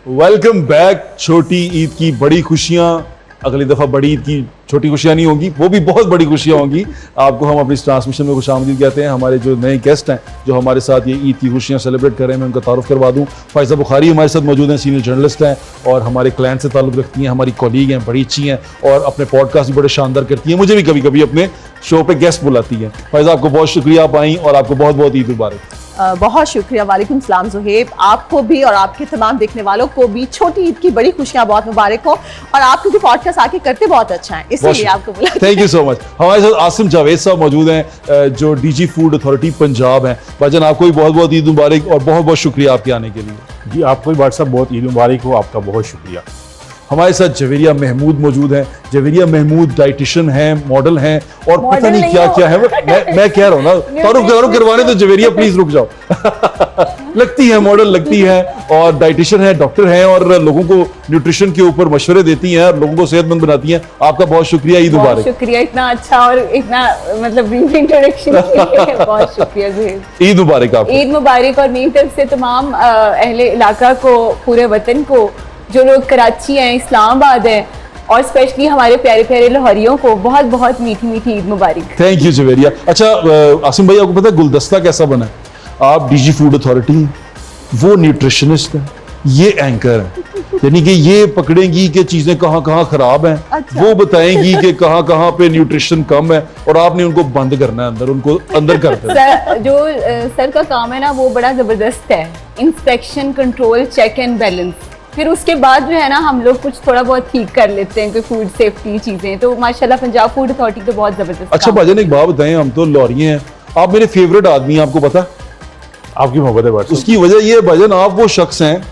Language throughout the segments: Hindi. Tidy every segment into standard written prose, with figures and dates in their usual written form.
Welcome back. छोटी ईद की बड़ी खुशियां, अगली दफा बड़ी ईद की छोटी खुशियां नहीं होंगी, वो भी बहुत बड़ी खुशियां होंगी। आपको हम अपनी ट्रांसमिशन में खुशामदीद कहते हैं। हमारे जो नए गेस्ट हैं जो हमारे साथ ये ईद की खुशियां सेलिब्रेट कर रहे हैं, मैं उनका तारुफ करवा दूं। फायजा बुखारी हमारे साथ मौजूद हैं, सीनियर जर्नलिस्ट हैं और हमारे क्लाइंट से ताल्लुक रखती हैं, हमारी कॉलीग हैं, बड़ी अच्छी हैं और अपने पॉडकास्ट भी बड़े शानदार करती हैं। मुझे भी कभी कभी अपने शो पे गेस्ट बुलाती हैं। फायजा, आपको बहुत शुक्रिया, आप आई और आपको बहुत बहुत ईद मुबारक। बहुत शुक्रिया। वालेकुम सलाम ज़ुहैब, आपको भी और आपके तमाम देखने वालों को भी छोटी ईद की बड़ी खुशियां बहुत मुबारक हो। और आप क्योंकि पॉडकास्ट आके करते बहुत अच्छा है, इसलिए आपको बुला। Thank you so much. हमारे साथ आसिम जावेद साहब मौजूद हैं जो डीजी फूड अथॉरिटी पंजाब हैं। भाईजान, आपको भी बहुत बहुत ईद मुबारक और बहुत बहुत शुक्रिया आपके आने के लिए। जी, आपको भी व्हाट्सएप बहुत ईद मुबारक हो, आपका बहुत शुक्रिया। हमारे साथ जवेरिया महमूद मौजूद हैं। जवेरिया महमूद डाइटिशियन हैं, मॉडल हैं और पता नहीं क्या क्या है। मैं कह रहा हूँ ना, तारुफ करवाने तो जवेरिया प्लीज रुक जाओ। लगती है मॉडल, लगती है और डाइटिशियन है, डॉक्टर हैं और लोगों को न्यूट्रिशन के ऊपर मशवरे देती हैं और लोगों को सेहतमंद बनाती हैं। आपका बहुत शुक्रिया, ईद मुबारक। शुक्रिया, इतना अच्छा और इतना मतलब इंट्रोडक्शन बहुत शुक्रिया। ईद मुबारक आपको। ईद मुबारक। और मेरी तरफ से तमाम अहले इलाका को, पूरे वतन को, जो लोग कराची हैं, इस्लामाबाद हैं और स्पेशली हमारे प्यारे प्यारे लाहौरियों को बहुत बहुत मीठी मीठी ईद मुबारक। Thank you Javeria. अच्छा आसिम भाई, आपको पता है गुलदस्ता कैसा बना है? आप डीजी फूड अथॉरिटी, वो न्यूट्रिशनिस्ट है, ये एंकर है, यानी कि ये पकड़ेंगी कि चीजें कहाँ कहाँ खराब हैं। अच्छा। वो बताएंगी कि कहाँ कहाँ पे न्यूट्रिशन कम है और आपने उनको बंद करना है, अंदर उनको अंदर कर देना। जो सर का काम है ना, वो बड़ा जबरदस्त है। Inspection, control, check and balance. फिर उसके बाद जो है ना, हम लोग कुछ थोड़ा बहुत ठीक कर लेते हैं, कोई फूड सेफ्टी चीजें। तो माशाल्लाह पंजाब फूड अथॉरिटी तो बहुत जबरदस्त। अच्छा भाईजान, एक बात बताएं, हम तो लाहौरी हैं, आप मेरे फेवरेट आदमी हैं, आपको पता? आपकी मोहब्बत है व्हाट्सएप। उसकी वजह ये भाईजान, आप वो शख्स हैं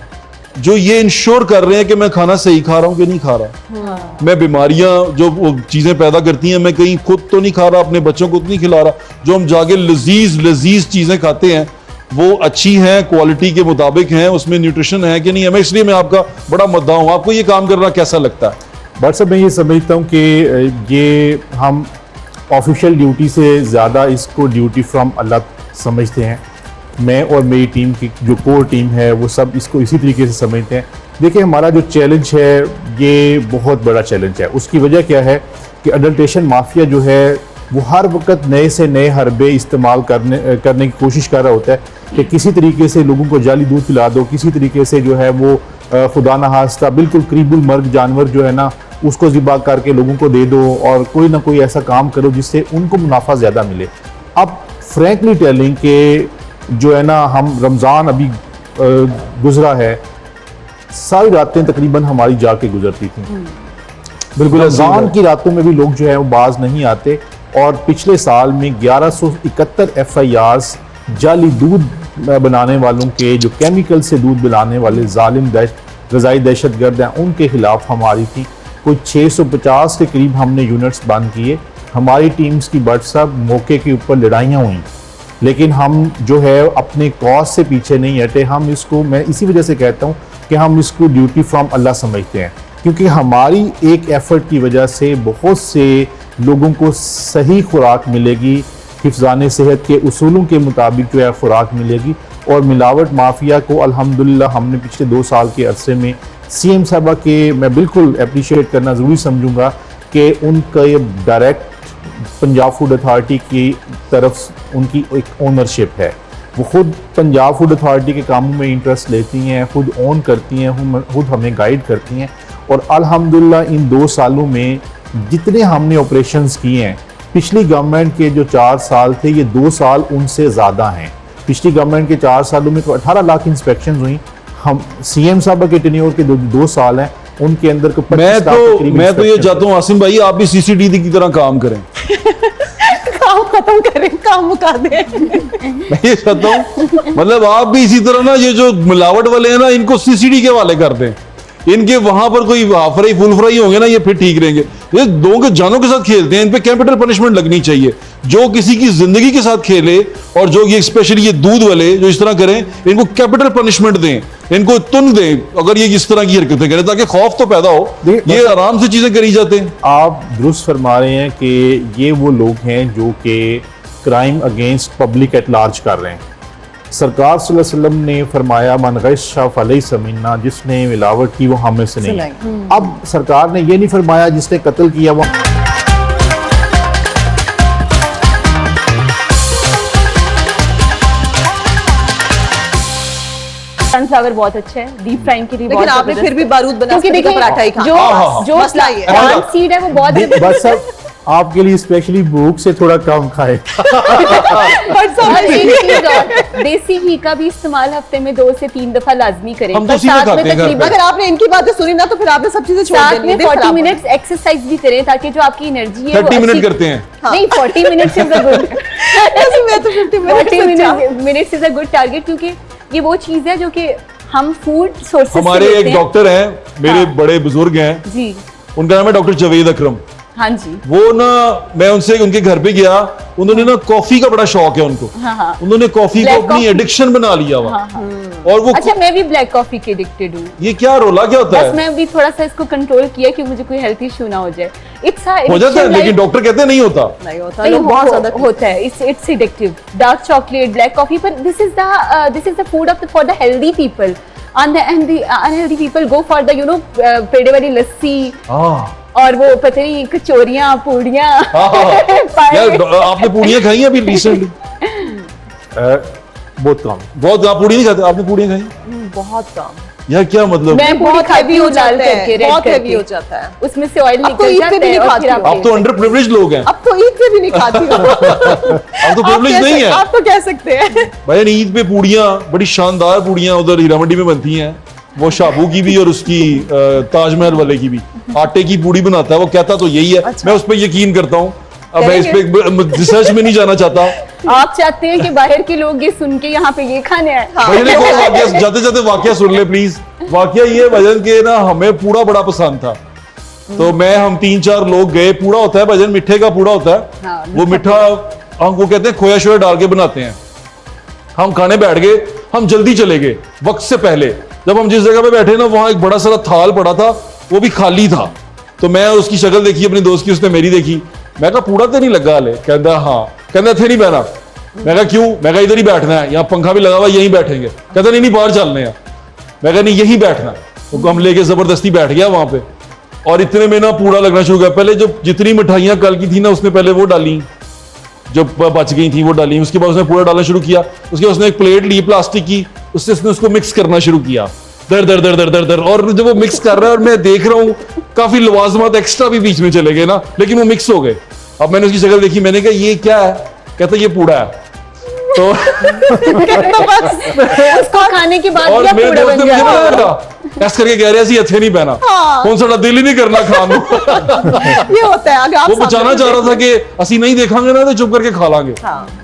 जो ये इंश्योर कर रहे हैं कि मैं खाना सही खा रहा हूँ कि नहीं खा रहा। हाँ। मैं बीमारियां जो चीजें पैदा करती हैं, मैं कहीं खुद तो नहीं खा रहा, अपने बच्चों को तो नहीं खिला रहा। जो हम जाके लजीज चीजें खाते हैं वो अच्छी हैं, क्वालिटी के मुताबिक हैं, उसमें न्यूट्रिशन है कि नहीं है। मैं इसलिए मैं आपका बड़ा मुद्दा हूँ। आपको ये काम करना कैसा लगता है? व्हाट्सएप में ये समझता हूँ कि ये हम ऑफिशियल ड्यूटी से ज़्यादा इसको ड्यूटी फ्रॉम अल्लाह समझते हैं। मैं और मेरी टीम की जो कोर टीम है वो सब इसको इसी तरीके से समझते हैं। देखिए, हमारा जो चैलेंज है ये बहुत बड़ा चैलेंज है। उसकी वजह क्या है कि अडल्ट्रेशन माफिया जो है वो हर वक्त नए से नए हरबे इस्तेमाल करने की कोशिश कर रहा होता है कि किसी तरीके से लोगों को जाली दूध पिला दो, किसी तरीके से जो है वो खुदा न खास्ता बिल्कुल करीबुल मर्ग जानवर जो है ना उसको ज़िबा करके लोगों को दे दो और कोई ना कोई ऐसा काम करो जिससे उनको मुनाफा ज़्यादा मिले। अब फ्रैंकली टेलिंग के जो है ना, हम रमज़ान अभी गुजरा है, सारी रातें तकरीबन हमारी जाके गुजरती थी। बिल्कुल रमज़ान की रातों में भी लोग जो है वो बाज नहीं आते। और पिछले साल में 1171 FIRs जाली दूध बनाने वालों के, जो केमिकल से दूध बनाने वाले जालिम गज़ाई दहशतगर्द हैं, उनके खिलाफ हमारी थी। कोई 650 के करीब हमने यूनिट्स बंद किए। हमारी टीम्स की व्हाट्सएप मौके के ऊपर लड़ाइयाँ हुई, लेकिन हम जो है अपने कॉज से पीछे नहीं हटे। हम इसको, मैं इसी वजह से कहता हूँ कि हम इसको ड्यूटी फ्रॉम अल्लाह समझते हैं, क्योंकि हमारी एक एफर्ट की वजह से बहुत से लोगों को सही खुराक मिलेगी, हिफ्ज़ाने सेहत के उसूलों के मुताबिक जो है खुराक मिलेगी। और मिलावट माफिया को अल्हम्दुलिल्लाह हमने पिछले 2 साल के अरसे में CM साहबा के मैं बिल्कुल अप्रिशिएट करना ज़रूरी समझूंगा कि उनका ये डायरेक्ट पंजाब फूड अथॉरिटी की तरफ उनकी एक ओनरशिप है। वो खुद पंजाब फूड अथॉरिटी के कामों में इंटरेस्ट लेती हैं, खुद ओन करती हैं, खुद हमें गाइड करती हैं। और अल्हम्दुलिल्लाह इन 2 सालों में जितने हमने ऑपरेशंस किए हैं, पिछली गवर्नमेंट के जो 4 साल थे, ये 2 साल उनसे ज़्यादा हैं। पिछली गवर्नमेंट के 4 सालों में तो 18 लाख इंस्पेक्शन हुई। हम CM साहब के टेन्योर के 2 साल हैं, उनके अंदर को मैं तो ये चाहता हूँ आसिम भाई, आप भी CCTV की तरह काम करें। काम खत्म करें, काम मुका दें। मैं ये चाहता हूँ, मतलब आप भी इसी तरह ना, ये जो मिलावट वाले हैं ना, इनको CCTV के वाले कर दें। इनके वहां पर कोई हाफ फ्राई फुल फ्राई होंगे ना, ये फिर ठीक रहेंगे। ये दो के जानों के साथ खेलते हैं, इन पे कैपिटल पनिशमेंट लगनी चाहिए। जो किसी की जिंदगी के साथ खेले और जो ये स्पेशली ये दूध वाले जो इस तरह करें, इनको कैपिटल पनिशमेंट दें, इनको तुन दें अगर ये इस तरह की हरकतें करें, ताकि खौफ तो पैदा हो। ये आराम से चीजें करी जाते हैं। आप दुरुस्त फरमा रहे हैं कि ये वो लोग हैं जो कि crime against public at large कर रहे हैं। सरकार सल्लल्लाहु अलैहि वसल्लम ने फरमाया मन गश्शा फलैसा मिन्ना, जिसने मिलावट की वो हमें से नहीं है। अब सरकार ने ये नहीं फरमाया जिसने कत्ल किया वो। सनफ्लावर बहुत अच्छा है डीप फ्राइंग के लिए, लेकिन बहुत आपने जबरदस्त फिर भी है। बारूद बना क्योंकि देखिए पराठा ही जो खाना। जो मसला ये है। प्लांट सीड है वो बहुत बस अब आपके लिए स्पेशली भूख से थोड़ा कम खाए। और एक चीज और, देसी घी का भी इस्तेमाल हफ्ते में 2 से 3 दफा लाजमी करें। हम तो पर सीधे साथ में खाते हैं घर पे। तकरीबन अगर आपने इनकी बातें सुनी ना तो फिर आपने सब चीजें छोड़ साथ देनी में है, दिल 40 खराब मिनट्स एक्सरसाइज भी करें ताकि जो आपकी एनर्जी है 30 मिनट करते हैं। नहीं 40 मिनट्स इज अ गुड होगा। ऐसे मैं तो 50 minute minutes is a good target, क्योंकि ये वो चीज है जो कि हम फूड सोर्सेज हमारे एक डॉक्टर हैं, मेरे हाँ। बड़े बुजुर्ग हैं, जी उनका नाम है डॉक्टर जावेद अकरम। हाँ जी वो ना, मैं उनसे उनके घर पे गया, उन्होंने ना कॉफी का बड़ा शौक है उनको। हाँ हाँ उन्होंने कॉफी को Black अपनी coffee। एडिक्शन बना लिया हुआ। हाँ हाँ और वो अच्छा मैं भी ब्लैक कॉफी के एडिक्टेड हूँ, ये क्या रोला क्या होता बस है? मैं भी थोड़ा सा इसको कंट्रोल किया कि मुझे कोई हेल्थ इशू ना हो जाए। इट्स हो जाता है, लेकिन डॉक्टर कहते हैं नहीं होता। नहीं होता, लोग बहुत ज्यादा होता है, it's addictive. Dark chocolate, black coffee, पर this is the food of for the healthy people and the unhealthy people go for the पेड़े वाली लस्सी हाँ और वो पता नहीं कचौरियाँ पूड़ियाँ यार, आपने पूड़ियाँ खाई हैं अभी रिसेंटली? बहुत कम। बहुत, आप पूड़ी नहीं खाते? आपने पूड़ियाँ खाई? बहुत कम। यार क्या मतलब? मैं पूरी बहुत खाती हेवी हूँ हो लाल जाता करके, है, रेड बहुत हेवी करके। हो जाता है। उसमें से ऑयल अब तो निकल ईद जाता पे भी है नहीं और खाती फिर हूँ। आप तो अंडर प्रिविलेज लोग हैं। अब तो ईद पे भी नहीं खाती हूँ। आप तो प्रिविलेज नहीं है आप तो कह सकते हैं। भाई। ईद पे पूड़ियाँ, बड़ी शानदार पूड़ियाँ उधर हीरा मंडी में बनती हैं, वो शाबू की भी और उसकी ताजमहल वाले की भी। आटे की पूड़ी बनाता है वो, कहता तो यही है। मैं उस पर यकीन करता हूँ। अब मैं इस पे रिसर्च में नहीं जाना चाहता। आप चाहते हैं कि बाहर के लोग ये सुन के यहाँ पे ये खाने आए? भाई ने कोई वाकया, जाते जाते वाकया सुन ले प्लीज। वाकया ये भजन के ना, हमें पूरा बड़ा पसंद था, तो हम 3-4 लोग गए। पूरा होता है भजन, मिठे का पूरा होता है। हाँ, वो मिठा हम वो कहते हैं खोया शोया डाल के बनाते हैं। हम खाने बैठ गए, हम जल्दी चले गए वक्त से पहले। जब हम जिस जगह पे बैठे ना, वहां एक बड़ा सारा थाल पड़ा था, वो भी खाली था। तो मैं उसकी शक्ल देखी अपनी दोस्त की, उसने मेरी देखी। मैं कहा पूरा तो नहीं लगा हाले? कहता हाँ। कहता थे नहीं बहना। मैं कहा क्यों? मैं कहा इधर ही बैठना है, यहाँ पंखा भी लगा हुआ, यहीं बैठेंगे। कहता नहीं बाहर चलने हैं। मैं कहा नहीं यहीं बैठना। तो हम लेके जबरदस्ती बैठ गया वहां पे, और इतने में ना पूरा लगना शुरू हुआ। पहले जो जितनी मिठाइयाँ कल की थी ना, उसने पहले वो डाली जो बच गई थी, वो डाली। उसके बाद उसने पूरा डालना शुरू किया। उसके बाद उसने एक प्लेट ली प्लास्टिक की, उससे उसने उसको मिक्स करना शुरू किया। दर दर दर दर दर दर। और जब वो मिक्स कर रहा है और मैं देख रहा हूँ, काफी लवाजमात एक्स्ट्रा भी बीच में चले गए ना, लेकिन वो मिक्स हो गए। अब मैंने उसकी शक्ल देखी, मैंने कहा ये क्या है? कहता ये पूड़ा है। तो उसको खाने के बाद और क्या मेरे पूरा दोस्त बन ने मुझे जाए? बताया, टेस्ट करके कह रहे हैं अच्छे नहीं पहना। कौन सा दिल ही नहीं करना खान ये होता है। अगर आप वो बचाना चाह रहा था कि असी नहीं देखांगे ना तो चुप करके खा लांगे।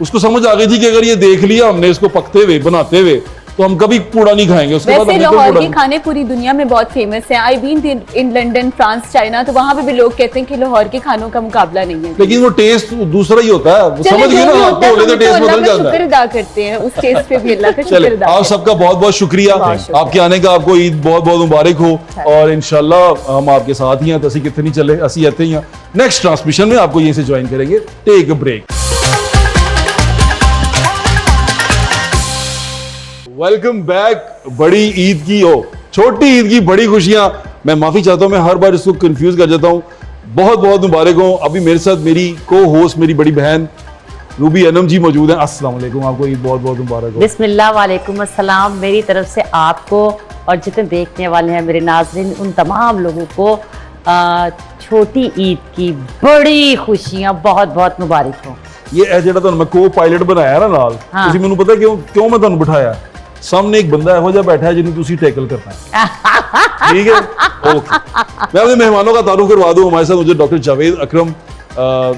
उसको समझ आ गई थी कि अगर ये देख लिया हमने इसको पकते हुए बनाते हुए, तो हम कभी कूड़ा नहीं खाएंगे। उसके बाद वैसे हम बिल्कुल लाहौर कूड़ा के नहीं। खाने पूरी दुनिया में बहुत फेमस है। I been in London, France, China, तो वहां पे भी लोग कहते हैं कि लाहौर के खानों का मुकाबला नहीं है। लेकिन वो टेस्ट दूसरा ही होता है। वो चलो, समझ जो गए भी ना, होता है, आपको बोले तो हम टेस्ट अल्लाह बदल का जाता शुक्र है। अदा करते हैं उस टेस्ट पे भी, अल्लाह का शुक्र चले, अदा आप करते हैं। सबका बहुत बहुत शुक्रिया। आपके आने का, आपको ईद बहुत बहुत मुबारक हो, और इंशाल्लाह हम आपके साथ ही हैं। तो असी कितने नहीं चले, असी रहते ही हैं। नेक्स्ट ट्रांसमिशन में आपको यहीं से ज्वाइन करेंगे। Take a break. Welcome back. बड़ी ईद की हो, छोटी ईद की बड़ी खुशियां। मैं माफी चाहता हूं, मैं हर बार इसको कंफ्यूज कर जाता हूं। बहुत बहुत मुबारक हो। अभी मेरे साथ मेरी को होस्ट, मेरी बड़ी बहन रूबी अनम जी मौजूद हैं। अस्सलाम वालेकुम, आपको ईद बहुत बहुत मुबारक हो। बिस्मिल्लाह वालेकुम अस्सलाम। मेरी तरफ से आपको और जितने देखने वाले हैं मेरे नाज़रीन, उन तमाम लोगों को छोटी ईद की बड़ी खुशियां बहुत बहुत मुबारक हो। ये ਜਿਹੜਾ ਤੁਹਾਨੂੰ ਮੈਂ ਕੋ ਪਾਇਲਟ ਬਣਾਇਆ ਨਾ ਨਾਲ, ਹਾਂ। ਤੁਸੀਂ ਮੈਨੂੰ ਪਤਾ ਕਿਉਂ ਮੈਂ ਤੁਹਾਨੂੰ ਬਿਠਾਇਆ? ਸਾਹਮਣੇ ਇੱਕ ਬੰਦਾ ਇਹੋ ਜਿਹਾ बैठा है ਜਿਹਨੂੰ ਤੁਸੀਂ टैकल करना है। ठीक है, ओके। मैं अपने मेहमानों का तारुफ करवा दूं। हमारे साथ मुझे डॉक्टर जावेद अकरम।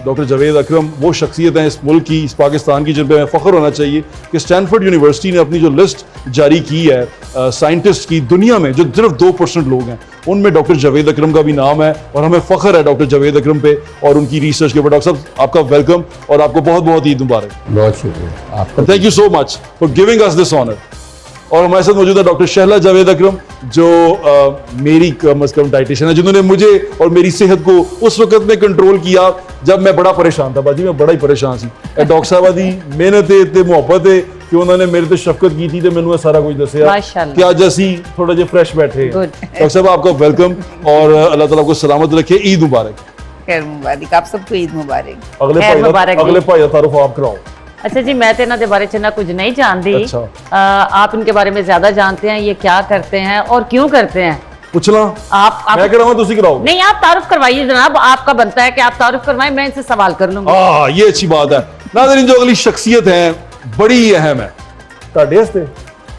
डॉक्टर जावेद अकरम वो शख्सियत हैं इस मुल्क की, इस पाकिस्तान की, जिन पे फख्र होना चाहिए कि स्टैनफोर्ड यूनिवर्सिटी ने अपनी जो लिस्ट जारी की है साइंटिस्ट की दुनिया में, जो सिर्फ 2% लोग हैं, उनमें डॉक्टर जावेद अकरम का भी नाम है। और हमें फख्र है डॉक्टर जावेद अकरम पे और उनकी रिसर्च के ऊपर। डॉक्टर साहब आपका वेलकम, और आपको बहुत बहुत ईद मुबारक। बहुत शुक्रिया आपका। Thank you so much for giving us this honour. और हमारे साथ मौजूद है डॉक्टर शहला जावेद अकरम, जो मेरी कम अज कम डाइटिशियन है, जिन्होंने मुझे और मेरी सेहत को उस वक्त में कंट्रोल किया जब मैं बड़ा परेशान था। बाजी मैं बड़ा ही परेशान सी। डॉक्टर साहब दी मेहनत है, मुहब्बत है, ਕਿ ਉਹਨਾਂ ਨੇ ਮੇਰੇ ਤੇ ਸ਼ਫਕਤ ਕੀਤੀ ਤੇ ਮੈਨੂੰ ਇਹ ਸਾਰਾ ਕੁਝ ਦੱਸਿਆ माशाल्लाह। कि आज ਅਸੀਂ थोड़ा ਜਿਹਾ फ्रेश बैठे हैं। Good। डॉक्टर साहब आपका वेलकम और अल्लाह ताला आपको सलामत रखे। ईद मुबारक। खैर मुबारक, आप सबको ईद मुबारक। खैर मुबारक जी। अगले भाई ਦਾ ਤਾਰਫ ਆਪ ਕਰਾਓ। अच्छा जी, मैं तो इन्हों के बारे च ना कुछ नहीं जानती। अच्छा। आप इनके बारे में ज्यादा जानते हैं, ये क्या करते हैं और क्यों करते हैं। पूछ ला आप मैं कराऊं तुसी कराओ। नहीं, आप तारुफ करवाइए जनाब, आपका बनता है कि आप तारुफ करवाएं, मैं इनसे सवाल कर लूंगी। ये अच्छी बात है। नाज़रीन, जो अगली शख्सियत है बड़ी अहम है ਤੁਹਾਡੇ वास्ते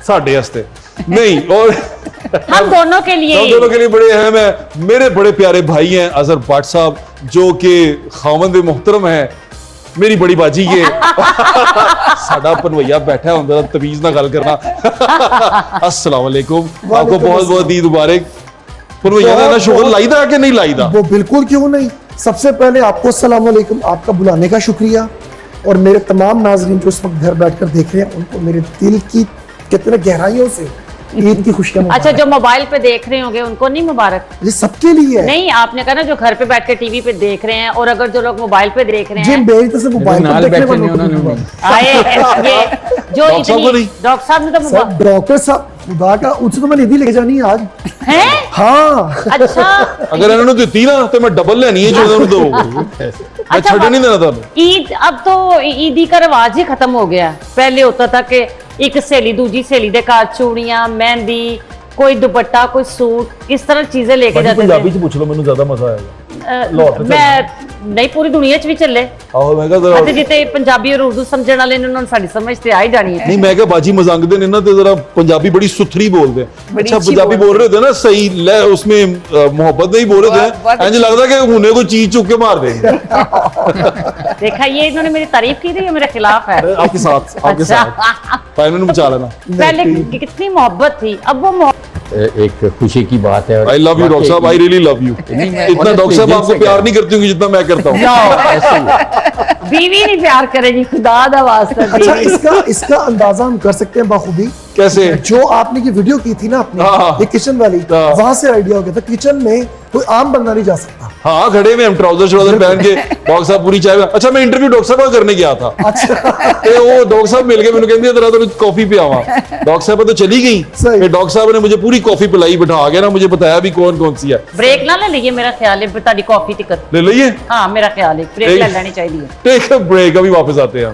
साडे वास्ते नहीं और हम दोनों के लिए हम दोनों के लिए बड़े अहम है। मेरे बड़े प्यारे भाई हैं अजहर भट्ट साहब, जो कि खावंद मोहतरम है, मेरी बड़ी बाजी के साडा भनवैया बैठा है, तमीज ना गल करना। अस्सलाम वालेकुम, आपको बहुत बहुत ईद मुबारक। भनवैया ने ना शुगर लाई था कि नहीं लाई था? वो बिल्कुल क्यों नहीं। सबसे पहले आपको अस्सलाम वालेकुम, आपका बुलाने का शुक्रिया, और मेरे तमाम नाजरीन जो इस वक्त घर बैठकर देख रहे हैं उनको मेरे दिल की कितने गहराइयों से ईद की खुशियां अच्छा, जो मोबाइल पे देख रहे होंगे उनको नहीं मुबारक? ये सबके लिए है। नहीं, आपने कहा ना जो घर पे बैठ के टीवी पे देख रहे हैं, और अगर जो लोग मोबाइल पे देख रहे जी हैं, मेरी तरफ से मोबाइल पर देखने वालों को भी मुबारक। आए ये जो डॉक्टर साहब को इतनी नहीं? डॉक्टर साहब ने तो सर, डॉक्टर साहब खुदा का, उनसे तो मैं निधि लेके जानी है आज। हैं? हाँ अच्छा, अगर इन्होंने ਦਿੱਤੀ ਨਾ ਤੇ ਮੈਂ ਡਬਲ ਲੈਣੀ ਹੈ ਜੋ ਇਹਨਾਂ ਨੂੰ ਦੋ। मैं अच्छा, छड़ नहीं देना ਤੁਹਾਨੂੰ। ईद अब तो ईदी का रिवाज ही खत्म हो गया। पहले होता था कि एक सहेली दूजी सहेली दे घर चूड़ियां, मेहंदी, कोई दुपट्टा, कोई सूट, इस तरह चीजें लेके जाते पंजाबी थे। ਚ ਪੁੱਛ ਲਓ, ਮੈਨੂੰ ਜ਼ਿਆਦਾ ਮਜ਼ਾ ਆਏਗਾ। लाहौर तो मैं नहीं, पूरी दुनिया च भी चले। ਆਹੋ ਮੈਂ ਕਿਹਾ ਜ਼ਰਾ अच्छा, जिते पंजाबी और उर्दू समझण वाले ने उन्होंने साडी समझ ते आ ही जानी है। नहीं मैं क्या बाजी मजाकदे ने ना तो जरा पंजाबी बड़ी सुथरी बोलते हैं। बड़ी अच्छा अच्छी पंजाबी बोल रहे थे ना सही ले, उसमें मोहब्बत नहीं बोल रहे बहुत थे, इंज लगता कि हुने कोई चीज चुक के मार देंगे। देखा, ये इन्होंने मेरी तारीफ की थी, ये मेरे खिलाफ है। आपके साथ आपके साथ अच्छा। फाइनल में बचा लेना। पहले कितनी मोहब्बत थी, अब वो एक खुशी की बात है। आई लव यू डॉक्टर साहब, आई रियली लव यू। नहीं, मैं इतना डॉक्टर साहब दिल आपको से प्यार नहीं करती होंगी जितना मैं करता हूँ। बीवी नहीं प्यार करेगी, खुदा दा वास्ता। अच्छा, बीवी इसका अंदाजा हम कर सकते हैं बाखूबी। कैसे? जो आपने की वीडियो की थी ना अपनी, हाँ। ये किचन वाली, हाँ। वहां से आइडिया हो गया था। किचन में कोई आम बंदा नहीं जा सकता। हाँ खड़े में हम ट्राउजर श्राउजर पहन के डॉक्टर साहब पूरी चाय में। अच्छा मैं इंटरव्यू डॉक्टर साहब का करने गया था। अच्छा ਤੇ ਉਹ ਡਾਕਟਰ ਸਾਹਿਬ ਮਿਲ ਕੇ ਮੈਨੂੰ ਕਹਿੰਦੇ ਤੇਰਾ ਤੈਨੂੰ ਕਾਫੀ ਪਿਆਵਾਂ। ਡਾਕਟਰ ਸਾਹਿਬ तो चली गई, सही। फिर डॉक्टर साहब ने मुझे पूरी कॉफी पिलाई, बिठा के ना मुझे बताया भी कौन कौन सी है। ब्रेक ना ले लीजिए, मेरा ख्याल है ताड़ी कॉफी टिकट। ले लीजिए, हाँ, मेरा ख्याल है ब्रेक ले लेनी चाहिए। टेक अ ब्रेक, अभी वापस आते हैं।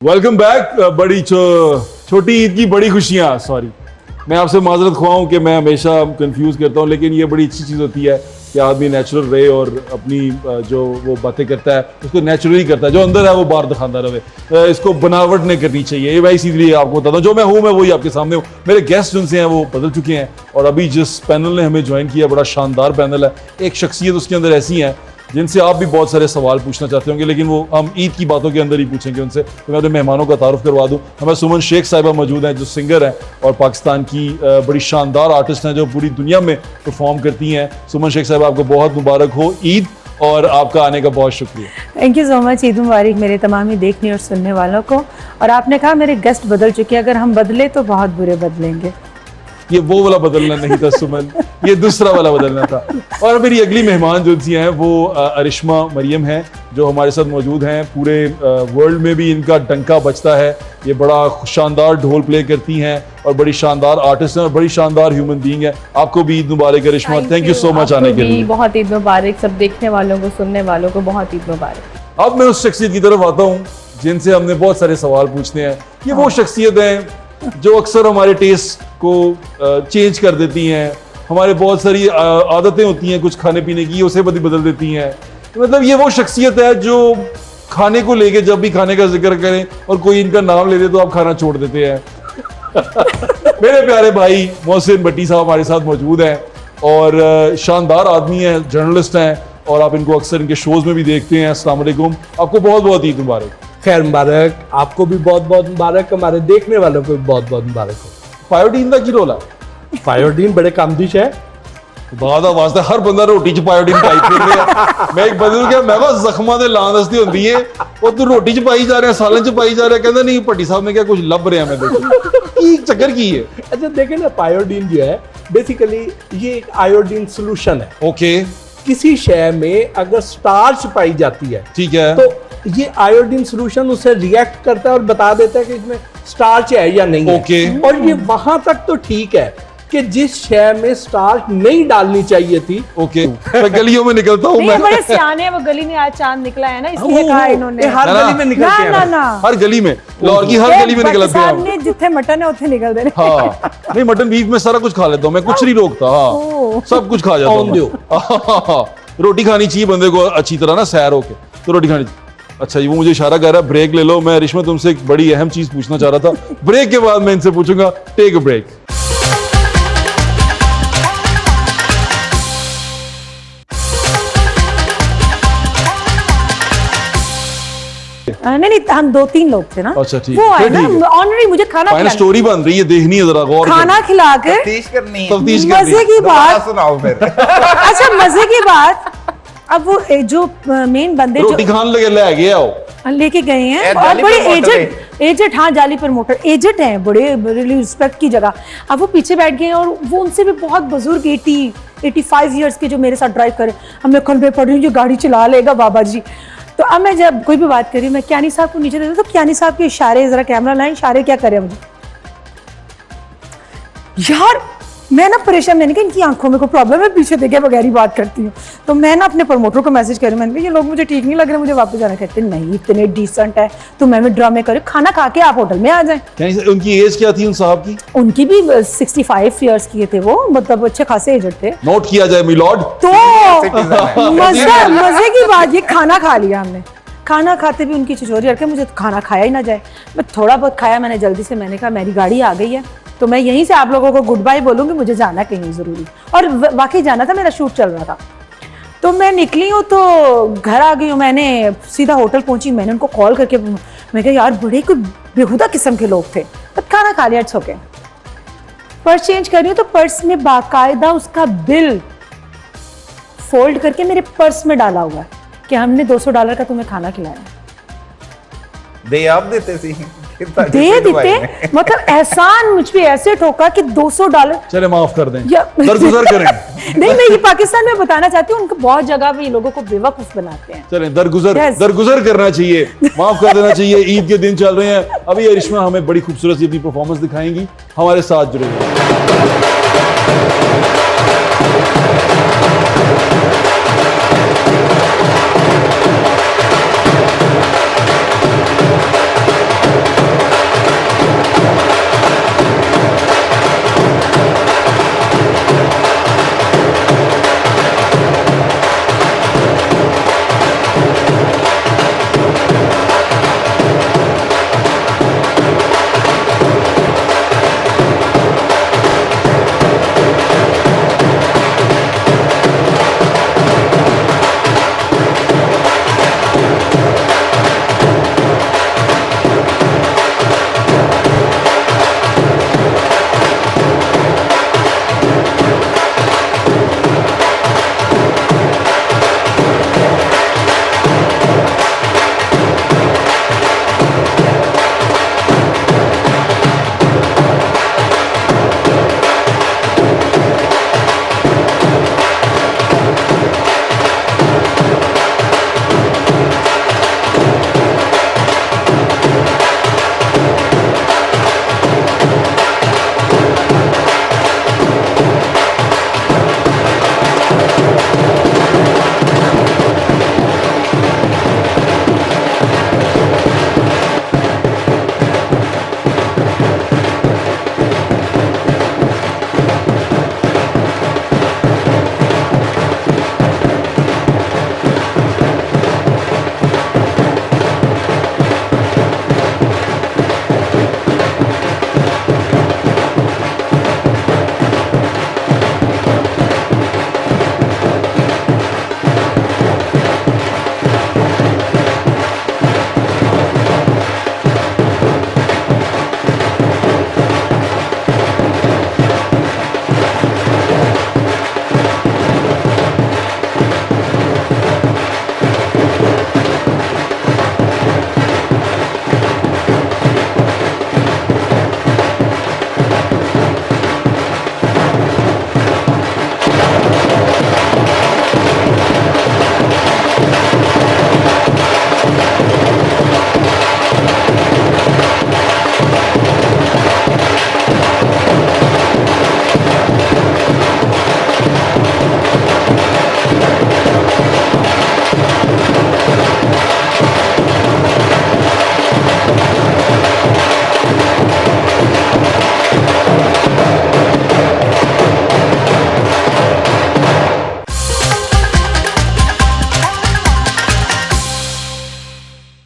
Welcome back. छोटी ईद की बड़ी खुशियाँ। सॉरी, मैं आपसे माजरत ख्वाह कि मैं हमेशा कंफ्यूज करता हूँ, लेकिन ये बड़ी अच्छी चीज़ होती है कि आदमी नेचुरल रहे और अपनी जो वो बातें करता है उसको नेचुरली करता है, जो अंदर है वो बाहर दिखाता रहे। इसको बनावट नहीं करनी चाहिए। ये मैं इसीलिए आपको बताता हूँ, जो मैं हूँ मैं वही आपके सामने हूँ। मेरे गेस्ट जिनसे हैं वो बदल चुके हैं और अभी जिस पैनल ने हमें ज्वाइन किया बड़ा शानदार पैनल है। एक शख्सियत उसके अंदर ऐसी है जिनसे आप भी बहुत सारे सवाल पूछना चाहते होंगे, लेकिन वो हम ईद की बातों के अंदर ही पूछेंगे उनसे। तो मैं अपने मेहमानों का तारुफ करवा दूं। हमें सुमन शेख साहिबा मौजूद हैं जो सिंगर हैं और पाकिस्तान की बड़ी शानदार आर्टिस्ट हैं जो पूरी दुनिया में परफॉर्म करती हैं। सुमन शेख साहिबा, आपको बहुत मुबारक हो ईद और आपका आने का बहुत शुक्रिया। Thank you so much. Eid मुबारक मेरे तमाम ही देखने और सुनने वालों को। और आपने कहा मेरे गेस्ट बदल चुके हैं, अगर हम बदले तो बहुत बुरे बदलेंगे। ये वो वाला बदलना नहीं था सुमन, ये दूसरा वाला बदलना था। और मेरी अगली मेहमान जो सी हैं वो अरिश्मा मरियम हैं जो हमारे साथ मौजूद हैं। पूरे वर्ल्ड में भी इनका डंका बजता है। ये बड़ा शानदार ढोल प्ले करती हैं और बड़ी शानदार आर्टिस्ट हैं और बड़ी शानदार ह्यूमन बीइंग है। आपको भी ईद मुबारक अरिश्मा। थैंक यू सो मच आने के लिए। बहुत ईद मुबारक सब देखने वालों को, सुनने वालों को बहुत ईद मुबारक। अब मैं उस शख्सियत की तरफ आता हूँ जिनसे हमने बहुत सारे सवाल पूछने हैं। ये वो शख्सियत हैं जो अक्सर हमारे टेस्ट को चेंज कर देती हैं। हमारे बहुत सारी आदतें होती हैं कुछ खाने पीने की, उसे बदल देती हैं। मतलब ये वो शख्सियत है जो खाने को लेके जब भी खाने का जिक्र करें और कोई इनका नाम ले दे तो आप खाना छोड़ देते हैं। मेरे प्यारे भाई मोहसिन भट्टी साहब हमारे साथ मौजूद हैं और शानदार आदमी हैं, जर्नलिस्ट हैं और आप इनको अक्सर इनके शोज में भी देखते हैं। अस्सलाम वालेकुम, आपको बहुत बहुत ईद मुबारक। खैर मुबारक, आपको भी बहुत बहुत मुबारक, हमारे देखने वालों को भी बहुत बहुत मुबारक हो। पायोडीन का की रोला पायोडीन बड़े कामदिश है। बाद वास्ते हर बंदा रोटी च पायोडीन पाई फिर रहा है। मैं एक बंदे क्या मैं कहा जख्मां दे लां दसदी होंदी है और तू रोटी च पाई जा रहा है, सालन च पाई जा रहा है। कहंदा नहीं भट्टी साहब ने क्या कुछ लब रहा मैं देखो की चक्कर की है। अच्छा देखें ना, पायोडीन जो है बेसिकली ये एक आयोडीन सोल्यूशन है। ओके, किसी शय में अगर स्टार्च पाई जाती है, ठीक है, तो ये आयोडीन सोल्यूशन उसे रिएक्ट करता है और बता देता है कि इसमें स्टार्च है या नहीं ओके। है। और ये वहां तक तो ठीक है कि जिस शय में स्टार्च नहीं डालनी चाहिए थी। ओके, मैं गलियों में निकलता हूँ। नहीं, बड़े सियाने हैं वो, गली में आज चांद निकला है ना, इसलिए कहा इन्होंने। हर गली में निकलते हैं। ना हर गली में, लाहौर की हर गली में निकलते हैं हम। सामने जिथे मटन है उथे निकल दे। हाँ, नहीं मटन बीफ में सारा कुछ खा लेता हूँ मैं, कुछ नहीं रोकता। हाँ, सब कुछ खा जाता हूँ। रोटी खानी चाहिए बंदे को अच्छी तरह ना, सैर होके तो रोटी खानी चाहिए। अच्छा, ये वो मुझे इशारा कर रहा है ब्रेक ले लो। मैं रिश्मा तुमसे एक बड़ी अहम चीज पूछना चाह रहा था। ब्रेक के बाद मैं इनसे पूछूंगा। Take a break. नहीं, हम 2-3 लोग थे ना। अच्छा, ठीक वो है, आए ना ठीक है। ऑनरी, मुझे खाना फाइनल स्टोरी बन रही है, देखनी है जरा गौर खाना खिलाकर तफ्तीश करनी है। तफ्तीश करनी मजे की बात। सुनाओ फिर। अच्छा, मजे की बात, अब वो जो मेन बंदे रोटी खान लगे ले गया हो लेके गए हैं ए, और जाली बड़े प्रमोटर एजेड, हाँ जाली प्रमोटर एजेड हैं, बड़े रिस्पेक्ट की जगह। अब वो पीछे बैठ गए हैं और वो उनसे भी बहुत बुजुर्ग 85 ईयर्स के जो मेरे साथ ड्राइव करे, हमें खल पे पड़ रही हूँ, गाड़ी चला लेगा बाबा जी। तो अब मैं जब कोई भी बात करी, मैं क्यानी साहब को नीचे देखती तो क्यानी साहब के इशारे, जरा कैमरा लाइन, इशारे क्या करे मुझे यार। मैं ना परेशान, मैंने कहा इनकी आंखों में कोई प्रॉब्लम है, पीछे देखे बगैर ही बात करती हूँ। तो मैं ना अपने प्रमोटर को मैसेज करी, मैंने कहा ये लोग मुझे ठीक नहीं लग रहे, मुझे वापस जाना। कहते नहीं, इतने डिसेंट है तो मैं ड्रामे करे, खाना खा के आप होटल में आ जाएं। उनकी एज क्या थी उन साहब की? उनकी भी 65 ईयर्स की थे वो, मतलब अच्छे खासे एजेड थे। नोट किया जाए मिलॉर्ड। तो मजे की बात, ये खाना खा लिया हमने। खाना खाते भी उनकी छिछोरी रखे, मुझे खाना खाया ही ना जाए। मैं थोड़ा बहुत खाया मैंने जल्दी से, मैंने कहा मेरी गाड़ी आ गई है तो मैं यहीं से आप लोगों को गुड बाय बोलूंगी, मुझे जाना कहीं जरूरी। और वाकई जाना था, मेरा शूट चल रहा था। तो मैं निकली हूँ तो घर आ गई हूँ, मैंने सीधा होटल पहुंची। मैंने उनको कॉल करके मैं कहा यार बड़े कोई बेहुदा किस्म के लोग थे, तब खाना खा लिया, इट्स ओके। पर्स चेंज कर रही हूँ तो पर्स में बाकायदा उसका बिल फोल्ड करके मेरे पर्स में डाला हुआ है कि हमने $200 का तुम्हें खाना खिलाया। दे आप देते सी दे देते, मतलब एहसान मुझ पे ऐसे ठोका कि $200। चले माफ कर दें, या दरगुजर करें। नहीं, मैं ये पाकिस्तान में बताना चाहती हूँ, उनको बहुत जगह पे ये लोगों को बेवकूफ बनाते हैं। चलें दरगुजर Yes. दरगुजर करना चाहिए, माफ कर देना चाहिए। ईद के दिन चल रहे हैं। अभी अरिश्मा हमें बड़ी खूबसूरत सी अपनी परफॉर्मेंस दिखाएंगी, हमारे साथ जुड़ेंगे।